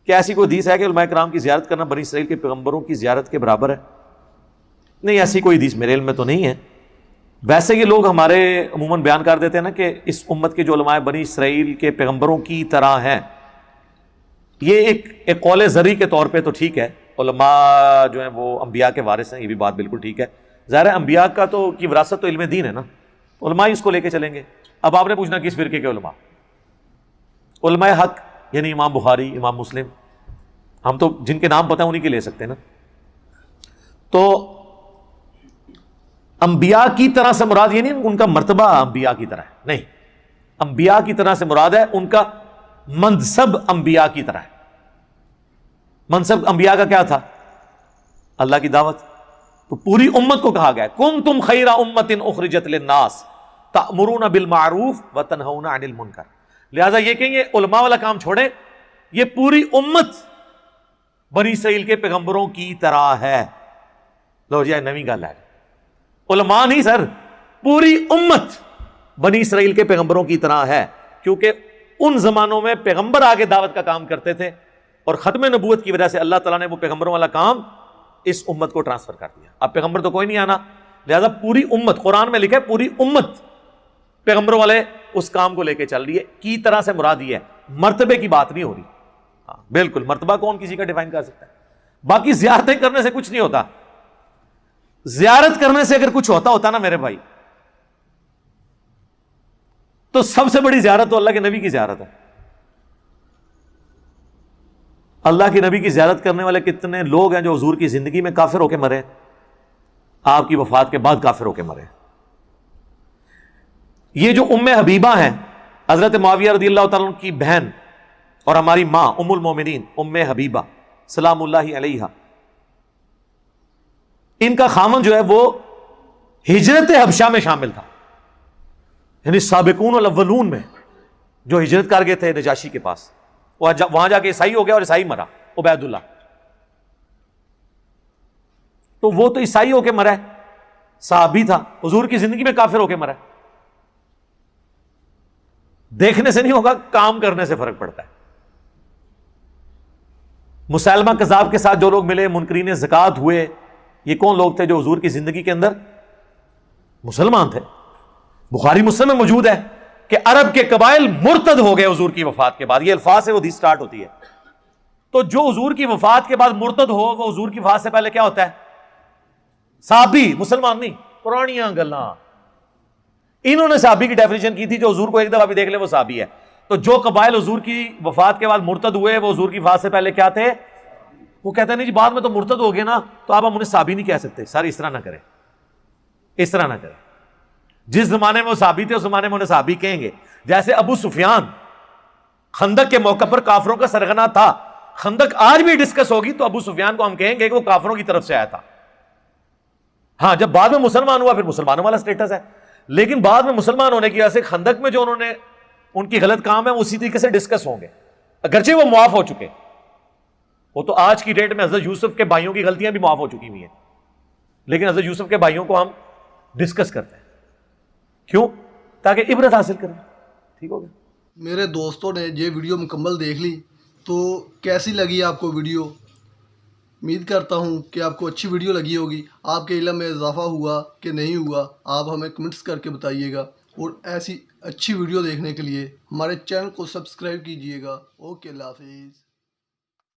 کیا ایسی کوئی حدیث ہے کہ علماء کرام کی زیارت کرنا بنی اسرائیل کے پیغمبروں کی زیارت کے برابر ہے؟ نہیں، ایسی کوئی حدیث میرے علم میں تو نہیں ہے. ویسے یہ لوگ ہمارے عموماً بیان کر دیتے ہیں نا کہ اس امت کے جو علماء بنی اسرائیل کے پیغمبروں کی طرح ہیں. یہ ایک قول زرعی کے طور پہ تو ٹھیک ہے، علماء جو ہیں وہ انبیاء کے وارث ہیں، یہ بھی بات بالکل ٹھیک ہے. ظاہر ہے انبیاء کا تو کی وراثت تو علم دین ہے نا، علماء ہی اس کو لے کے چلیں گے. اب آپ نے پوچھنا کس فرقے کے علماء؟ علماء حق یعنی امام بخاری، امام مسلم، ہم تو جن کے نام پتہ ہیں انہی کے لے سکتے ہیں نا. تو انبیاء کی طرح سے مراد یہ نہیں ان کا مرتبہ انبیاء کی طرح ہے، نہیں، انبیاء کی طرح سے مراد ہے ان کا منصب انبیاء کی طرح ہے. منصب انبیاء کا کیا تھا؟ اللہ کی دعوت. تو پوری امت کو کہا گیا کنتم خیر امۃ اخرجت للناس تأمرون بالمعروف وتنہون عن المنکر. لہذا یہ کہ یہ علماء والا کام چھوڑیں، یہ پوری امت بنی اسرائیل کے پیغمبروں کی طرح ہے. لو جی نویں گل ہے، علماء نہیں سر، پوری امت بنی اسرائیل کے پیغمبروں کی طرح ہے. کیونکہ ان زمانوں میں پیغمبر آگے دعوت کا کام کرتے تھے اور ختم نبوت کی وجہ سے اللہ تعالیٰ نے وہ پیغمبروں والا کام اس امت کو ٹرانسفر کر دیا. اب پیغمبر تو کوئی نہیں آنا، لہذا پوری امت، قرآن میں لکھا ہے پوری امت پیغمبروں والے اس کام کو لے کے چل رہی ہے. کی طرح سے مراد یہ ہے، مرتبے کی بات نہیں ہو رہی. ہاں بالکل، مرتبہ کون کسی کا ڈیفائن کر سکتا ہے؟ باقی زیارتیں کرنے سے کچھ نہیں ہوتا. زیارت کرنے سے اگر کچھ ہوتا نا میرے بھائی، تو سب سے بڑی زیارت تو اللہ کے نبی کی زیارت ہے. اللہ کے نبی کی زیارت کرنے والے کتنے لوگ ہیں جو حضور کی زندگی میں کافر ہو کے مرے، آپ کی وفات کے بعد کافر ہو کے مرے. یہ جو ام حبیبہ ہیں، حضرت معاویہ رضی اللہ تعالیٰ عنہ کی بہن اور ہماری ماں ام المومنین ام حبیبہ سلام اللہ علیہا، ان کا خامن جو ہے وہ ہجرت حبشہ میں شامل تھا، یعنی سابقون الاولون میں جو ہجرت کر گئے تھے نجاشی کے پاس. وہاں جا کے عیسائی ہو گیا اور عیسائی مرا، عبید اللہ. تو وہ تو عیسائی ہو کے مرا ہے، صحابی تھا، حضور کی زندگی میں کافر ہو کے مرا ہے. دیکھنے سے نہیں ہوگا، کام کرنے سے فرق پڑتا ہے. مسلمہ کذاب کے ساتھ جو لوگ ملے، منکرین زکوٰۃ ہوئے، یہ کون لوگ تھے جو حضور کی زندگی کے اندر مسلمان تھے؟ بخاری مسلم میں موجود ہے کہ عرب کے قبائل مرتد ہو گئے حضور کی وفات کے بعد. یہ الفاظ سے وہ حدیث سٹارٹ ہوتی ہے. تو جو حضور کی وفات کے بعد مرتد ہو، وہ حضور کی وفات سے پہلے کیا ہوتا ہے؟ صحابی، مسلمان نہیں. پرانیاں گلاں انہوں نے صحابی کی ڈیفینیشن کی تھی، جو حضور کو ایک دفعہ بھی دیکھ لے وہ صحابی ہے. تو جو قبائل حضور کی وفات کے بعد مرتد ہوئے، وہ حضور کی وفات سے پہلے کیا تھے؟ وہ کہتے ہیں نہیں جی بعد میں تو مرتد ہو گئے نا، تو آپ ہم انہیں صحابی نہیں کہہ سکتے. سر اس طرح نہ کریں، اس طرح نہ کریں. جس زمانے میں وہ صحابی تھے اس زمانے میں انہیں صحابی کہیں گے. جیسے ابو سفیان خندق کے موقع پر کافروں کا سرغنہ تھا. خندق آج بھی ڈسکس ہوگی تو ابو سفیان کو ہم کہیں گے کہ وہ کافروں کی طرف سے آیا تھا. ہاں جب بعد میں مسلمان ہوا پھر مسلمانوں والا سٹیٹس ہے، لیکن بعد میں مسلمان ہونے کی وجہ سے خندق میں جو انہوں نے ان کی غلط کام ہے اسی طریقے سے ڈسکس ہوں گے، اگرچہ وہ معاف ہو چکے. وہ تو آج کی ڈیٹ میں حضرت یوسف کے بھائیوں کی غلطیاں بھی معاف ہو چکی ہوئی ہیں، لیکن حضرت یوسف کے بھائیوں کو ہم ڈسکس کرتے ہیں. کیوں؟ تاکہ عبرت حاصل کریں. ٹھیک ہو گیا؟ میرے دوستوں نے یہ ویڈیو مکمل دیکھ لی، تو کیسی لگی آپ کو ویڈیو؟ امید کرتا ہوں کہ آپ کو اچھی ویڈیو لگی ہوگی. آپ کے علم میں اضافہ ہوا کہ نہیں ہوا، آپ ہمیں کمنٹس کر کے بتائیے گا. اور ایسی اچھی ویڈیو دیکھنے کے لیے ہمارے چینل کو سبسکرائب کیجیے گا. اوکے، اللہ حافظ.